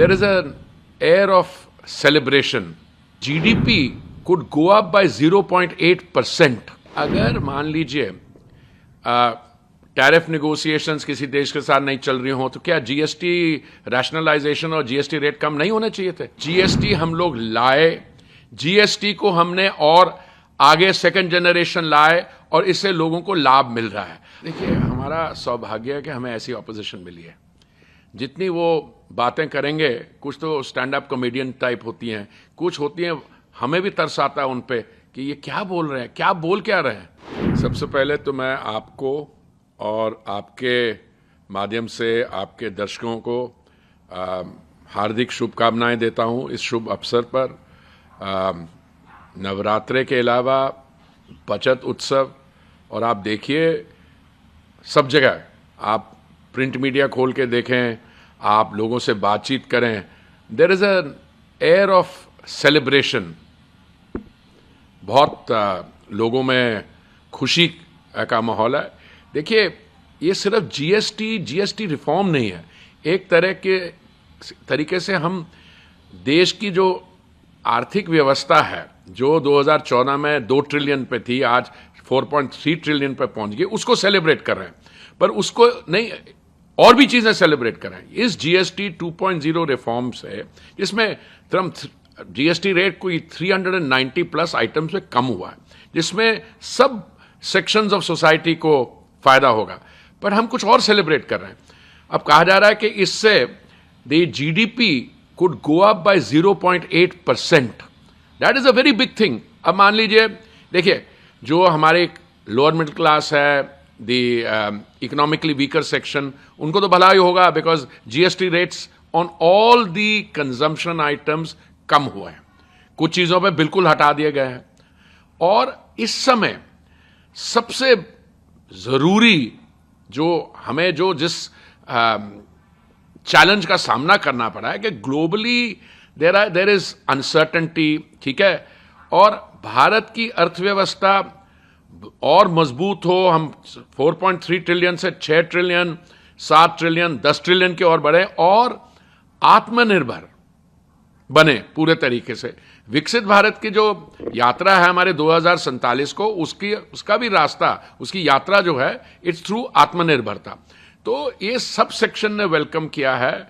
there is an air of celebration. GDP could go up by 0.8%. अगर मान लीजिए tariff negotiations किसी देश के साथ नहीं चल रही हो तो क्या जीएसटी रैशनलाइजेशन और जीएसटी रेट कम नहीं होने चाहिए थे? जीएसटी हम लोग लाए, जीएसटी को हमने और आगे सेकंड जनरेशन लाए और इससे लोगों को लाभ मिल रहा है। देखिए, हमारा सौभाग्य है कि हमें ऐसी ऑपोजिशन मिली है। जितनी वो बातें करेंगे, कुछ तो स्टैंड अप कॉमेडियन टाइप होती हैं, कुछ होती हैं हमें भी तरस आता है उन पे कि ये क्या बोल रहे हैं, क्या बोल क्या रहे हैं। सबसे पहले तो मैं आपको और आपके माध्यम से आपके दर्शकों को हार्दिक शुभकामनाएं देता हूं इस शुभ अवसर पर। नवरात्रे के अलावा बचत उत्सव, और आप देखिए सब जगह, आप प्रिंट मीडिया खोल के देखें, आप लोगों से बातचीत करें, there is an air of celebration. बहुत लोगों में खुशी का माहौल है। देखिए, ये सिर्फ जीएसटी रिफॉर्म नहीं है। एक तरीके से हम देश की जो आर्थिक व्यवस्था है, जो 2014 में 2 ट्रिलियन पे थी, आज 4.3 ट्रिलियन पे पहुंच गई, उसको सेलिब्रेट कर रहे हैं। पर उसको नहीं, और भी चीजें सेलिब्रेट कर रहे हैं इस जीएसटी 2.0 रिफॉर्म से, जिसमें जीएसटी रेट कोई 390 प्लस आइटम्स में कम हुआ है, जिसमें सब सेक्शंस ऑफ सोसाइटी को फायदा होगा। पर हम कुछ और सेलिब्रेट कर रहे हैं। अब कहा जा रहा है कि इससे the GDP could go up by 0.8%। That is a very big thing. अब मान लीजिए, देखिए, जो हमारे लोअर मिडिल क्लास है, द इकोनॉमिकली वीकर सेक्शन, उनको तो भला ही होगा, because GST rates on all the consumption items कम हुए हैं, कुछ चीजों पे बिल्कुल हटा दिए गए हैं। और इस समय सबसे जरूरी जो हमें जिस चैलेंज का सामना करना पड़ा है कि ग्लोबली देयर इज अनसर्टेनिटी, ठीक है, और भारत की अर्थव्यवस्था और मजबूत हो, हम 4.3 ट्रिलियन से 6 ट्रिलियन, 7 ट्रिलियन, 10 ट्रिलियन की ओर बढ़े और आत्मनिर्भर बने पूरे तरीके से। विकसित भारत की जो यात्रा है हमारे 2047 को, उसका भी रास्ता, उसकी यात्रा जो है, इट्स थ्रू आत्मनिर्भरता। तो ये सब सेक्शन ने वेलकम किया है।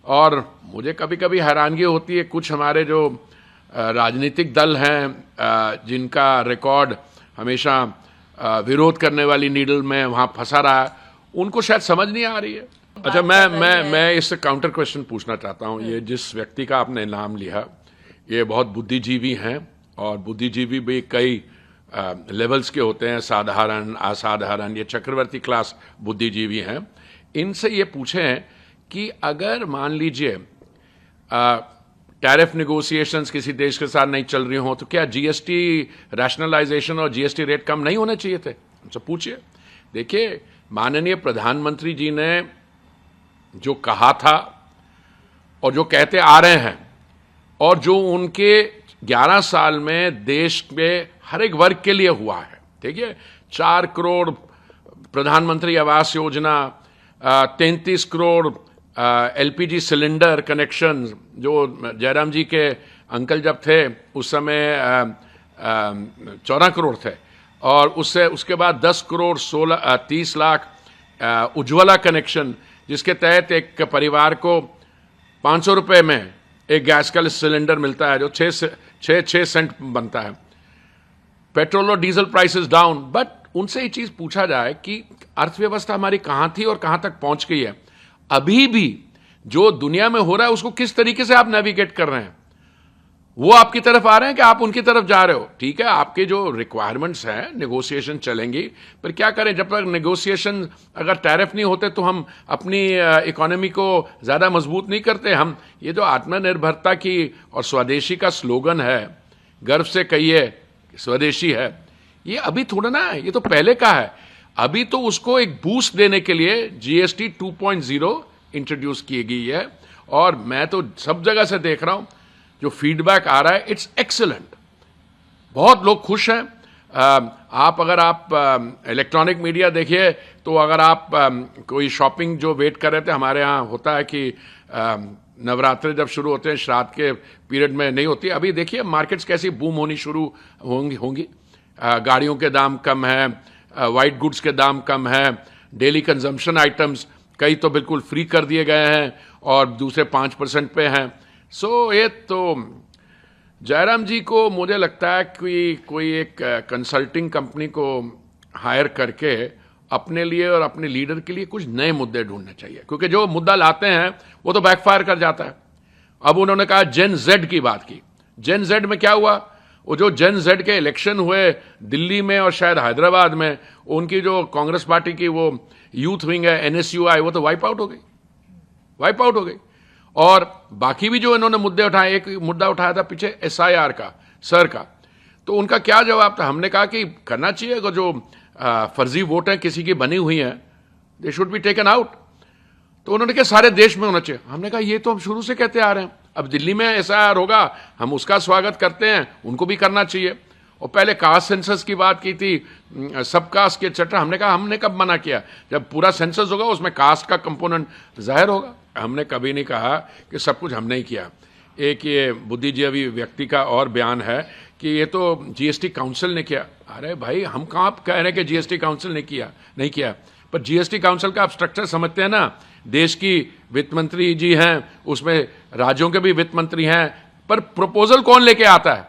और मुझे कभी कभी हैरानगी होती है, कुछ हमारे जो राजनीतिक दल हैं जिनका रिकॉर्ड हमेशा विरोध करने वाली नीडल में वहां फंसा रहा है, उनको शायद समझ नहीं आ रही है। अच्छा, मैं इससे काउंटर क्वेश्चन पूछना चाहता हूं। ये जिस व्यक्ति का आपने नाम लिया, ये बहुत बुद्धिजीवी हैं, और बुद्धिजीवी भी कई लेवल्स के होते हैं, साधारण, असाधारण, ये चक्रवर्ती क्लास बुद्धिजीवी हैं। इनसे ये पूछें कि अगर मान लीजिए टैरिफ नेगोशिएशंस किसी देश के साथ नहीं चल रही हो तो क्या जीएसटी रैशनलाइजेशन और जीएसटी रेट कम नहीं होने चाहिए थे? हमसे पूछिए। देखिए, माननीय प्रधानमंत्री जी ने जो कहा था और जो कहते आ रहे हैं, और जो उनके 11 साल में देश में हर एक वर्ग के लिए हुआ है, ठीक है, 4 करोड़ प्रधानमंत्री Awas Yojana, 33 crore LPG cylinder connection, जो जयराम जी के अंकल जब थे उस समय 14 करोड़ थे, और उसके बाद 10 करोड़ 30 लाख उज्ज्वला कनेक्शन, जिसके तहत एक परिवार को 500 रुपये में एक गैस का सिलेंडर मिलता है, जो 6 सेंट बनता है। पेट्रोल और डीजल प्राइसेस डाउन। बट उनसे ये चीज पूछा जाए कि अर्थव्यवस्था हमारी कहां थी और कहां तक पहुंच गई है। अभी भी जो दुनिया में हो रहा है उसको किस तरीके से आप नेविगेट कर रहे हैं? वो आपकी तरफ आ रहे हैं कि आप उनकी तरफ जा रहे हो? ठीक है, आपके जो रिक्वायरमेंट्स हैं, नेगोशिएशन चलेंगी, पर क्या करें, जब तक नेगोशिएशन, अगर टैरिफ नहीं होते तो हम अपनी इकोनॉमी को ज्यादा मजबूत नहीं करते। हम ये जो आत्मनिर्भरता की और स्वदेशी का स्लोगन है, गर्व से कहिए स्वदेशी है, ये अभी थोड़ा ना है, ये तो पहले का है। अभी तो उसको एक बूस्ट देने के लिए जीएसटी 2.0 इंट्रोड्यूस की गई है, और मैं तो सब जगह से देख रहा हूं जो फीडबैक आ रहा है, इट्स एक्सीलेंट। बहुत लोग खुश हैं। अगर आप इलेक्ट्रॉनिक मीडिया देखिए, तो अगर आप कोई शॉपिंग जो वेट कर रहे थे, हमारे यहाँ होता है कि नवरात्रे जब शुरू होते हैं श्राद्ध के पीरियड में नहीं होती। अभी देखिए मार्केट्स कैसी बूम होनी शुरू होंगी। गाड़ियों के दाम कम है, वाइट गुड्स के दाम कम है, डेली कंजम्पशन आइटम्स कई तो बिल्कुल फ्री कर दिए गए हैं और दूसरे 5% पे हैं। सो ये तो जयराम जी को मुझे लगता है कि कोई एक कंसल्टिंग कंपनी को हायर करके अपने लिए और अपने लीडर के लिए कुछ नए मुद्दे ढूंढने चाहिए, क्योंकि जो मुद्दा लाते हैं वो तो बैकफायर कर जाता है। अब उन्होंने कहा जेन जेड की बात की। जेन जेड में क्या हुआ? वो जो जेन जेड के इलेक्शन हुए दिल्ली में और शायद हैदराबाद में, उनकी जो कांग्रेस पार्टी की वो यूथ विंग है NSUI, वो तो वाइप आउट हो गई। और बाकी भी जो इन्होंने मुद्दे उठाए, एक मुद्दा उठाया था पीछे SIR का, सर का, तो उनका क्या जवाब था? हमने कहा कि करना चाहिए, अगर जो फर्जी वोट हैं किसी की बनी हुई हैं, they should be taken out. तो उन्होंने कहा सारे देश में होना चाहिए। हमने कहा ये तो हम शुरू से कहते आ रहे हैं, अब दिल्ली में SIR होगा, हम उसका स्वागत करते हैं, उनको भी करना चाहिए। और पहले कास्ट सेंसस की बात की थी, सब कास्ट के एक्सेट्रा। हमने कहा हमने कब मना किया? जब पूरा सेंसस होगा उसमें कास्ट का कंपोनेंट जाहिर होगा। हमने कभी नहीं कहा कि सब कुछ हमने ही किया। एक ये बुद्धिजीवी व्यक्ति का और बयान है कि ये तो GST काउंसिल ने किया। अरे भाई, हम कहाँ कह रहे हैं कि GST काउंसिल ने नहीं किया, पर GST काउंसिल का आप स्ट्रक्चर समझते हैं ना। देश की वित्त मंत्री जी हैं, उसमें राज्यों के भी वित्त मंत्री हैं, पर प्रपोजल कौन लेके आता है?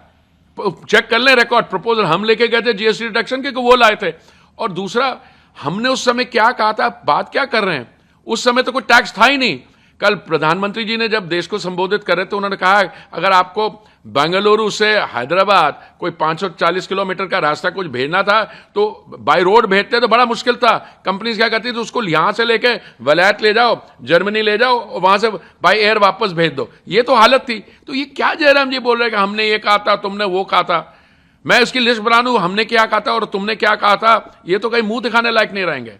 चेक कर लें रिकॉर्ड, प्रपोजल हम लेके गए थे GST रिडक्शन के, वो लाए थे। और दूसरा, हमने उस समय क्या कहा था, बात क्या कर रहे हैं? उस समय तो कोई टैक्स था ही नहीं। कल प्रधानमंत्री जी ने जब देश को संबोधित कर रहे थे, उन्होंने कहा अगर आपको बेंगलुरु से हैदराबाद कोई 540 किलोमीटर का रास्ता कुछ भेजना था तो बाय रोड भेजते तो बड़ा मुश्किल था। कंपनीज क्या करती थी, उसको यहां से लेके वलायत ले जाओ, जर्मनी ले जाओ और वहां से बाय एयर वापस भेज दो। ये तो हालत थी। तो ये क्या जयराम जी बोल रहे हैं कि हमने ये कहा था, तुमने वो कहा था? मैं इसकी लिस्ट बना दूं, हमने क्या कहा था और तुमने क्या कहा था, ये तो कहीं मुंह दिखाने लायक नहीं रहेंगे।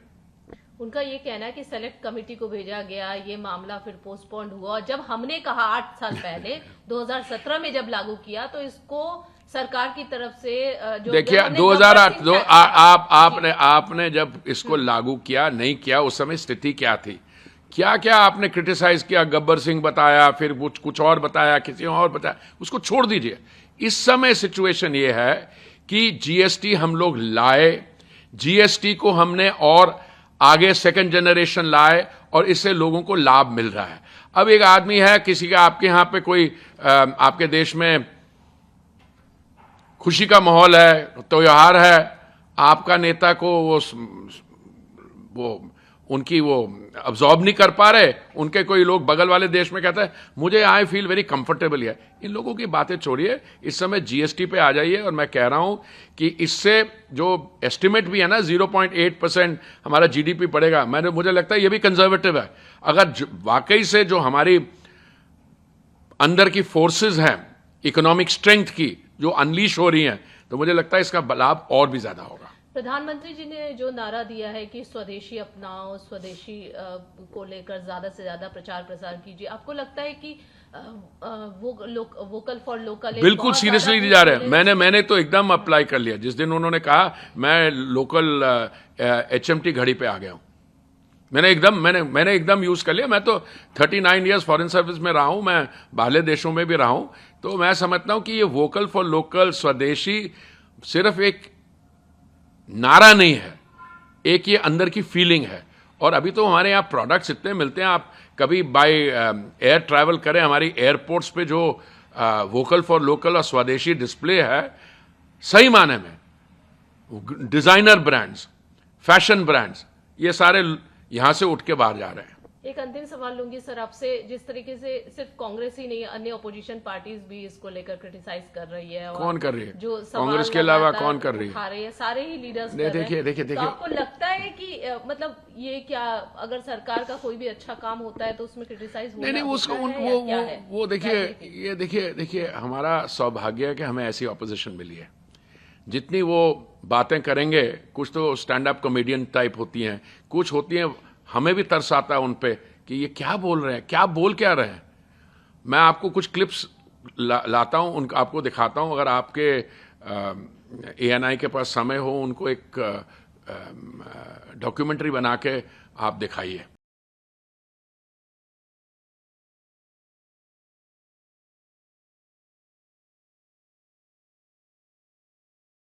उनका ये कहना है कि सेलेक्ट कमेटी को भेजा गया, ये मामला फिर पोस्टपोन्ड हुआ। जब हमने कहा 8 साल पहले 2017 में जब लागू किया, तो इसको सरकार की तरफ से जो देखिए 2008 आपने जब इसको लागू किया नहीं किया, उस समय स्थिति क्या थी? क्या क्या आपने क्रिटिसाइज किया? गब्बर सिंह बताया, फिर कुछ और बताया, किसी और बताया, उसको छोड़ दीजिए। इस समय सिचुएशन ये है कि GST हम लोग लाए, GST को हमने और आगे सेकंड जनरेशन लाए और इससे लोगों को लाभ मिल रहा है। अब एक आदमी है, किसी का आपके यहां पे कोई आपके देश में खुशी का माहौल है, त्योहार है, आपका नेता को वो उनकी वो अब्जॉर्ब नहीं कर पा रहे, उनके कोई लोग बगल वाले देश में कहते हैं मुझे आई फील वेरी कंफर्टेबल है। इन लोगों की बातें छोड़िए, इस समय GST पे आ जाइए। और मैं कह रहा हूं कि इससे जो एस्टिमेट भी है ना 0.8% हमारा GDP बढ़ेगा, मुझे लगता है ये भी कंजर्वेटिव है। अगर वाकई से जो हमारी अंदर की फोर्सेस हैं, इकोनॉमिक स्ट्रेंथ की जो अनलीश हो रही हैं, तो मुझे लगता है इसका लाभ और भी ज्यादा होगा। प्रधानमंत्री जी ने जो नारा दिया है कि स्वदेशी अपनाओ, स्वदेशी को लेकर ज्यादा से ज्यादा प्रचार प्रसार कीजिए, आपको लगता है कि वोकल फॉर लोकल बिल्कुल सीरियसली नहीं जा रहे हैं? मैंने तो एकदम अप्लाई कर लिया। जिस दिन उन्होंने कहा, मैं लोकल HMT घड़ी पे आ गया हूं। मैंने एकदम यूज कर लिया। मैं तो 39 इयर्स फॉरेन सर्विस में रहा हूं, मैं बाहर देशों में भी रहा हूं, तो मैं समझता हूं कि ये वोकल फॉर लोकल, स्वदेशी सिर्फ एक नारा नहीं है, एक ये अंदर की फीलिंग है। और अभी तो हमारे यहाँ प्रोडक्ट्स इतने मिलते हैं, आप कभी बाय एयर ट्रैवल करें, हमारी एयरपोर्ट्स पे जो वोकल फॉर लोकल और स्वदेशी डिस्प्ले है, सही माने में डिजाइनर ब्रांड्स, फैशन ब्रांड्स, ये सारे यहां से उठ के बाहर जा रहे हैं। एक अंतिम सवाल लूंगी सर आपसे। जिस तरीके से सिर्फ कांग्रेस ही नहीं, अन्य अपोजिशन पार्टीज भी इसको लेकर क्रिटिसाइज कर रही है। और कौन कर रही है? जो कांग्रेस के अलावा कौन कर रही है? सारे ही लीडर्स। देखिए तो आपको लगता है कि मतलब ये क्या, अगर सरकार का कोई भी अच्छा काम होता है तो उसमें क्रिटिसाइज होना नहीं, उसको वो देखिए हमारा सौभाग्य है कि हमें ऐसी ऑपोजिशन मिली है। जितनी वो बातें करेंगे, कुछ तो स्टैंड अप कॉमेडियन टाइप होती हैं, कुछ होती हैं हमें भी तरस आता है उन पे कि ये क्या बोल रहे हैं, क्या बोल क्या रहे हैं। मैं आपको कुछ क्लिप्स लाता हूं, उनको आपको दिखाता हूं। अगर आपके ANI के पास समय हो, उनको एक डॉक्यूमेंट्री बना के आप दिखाइए।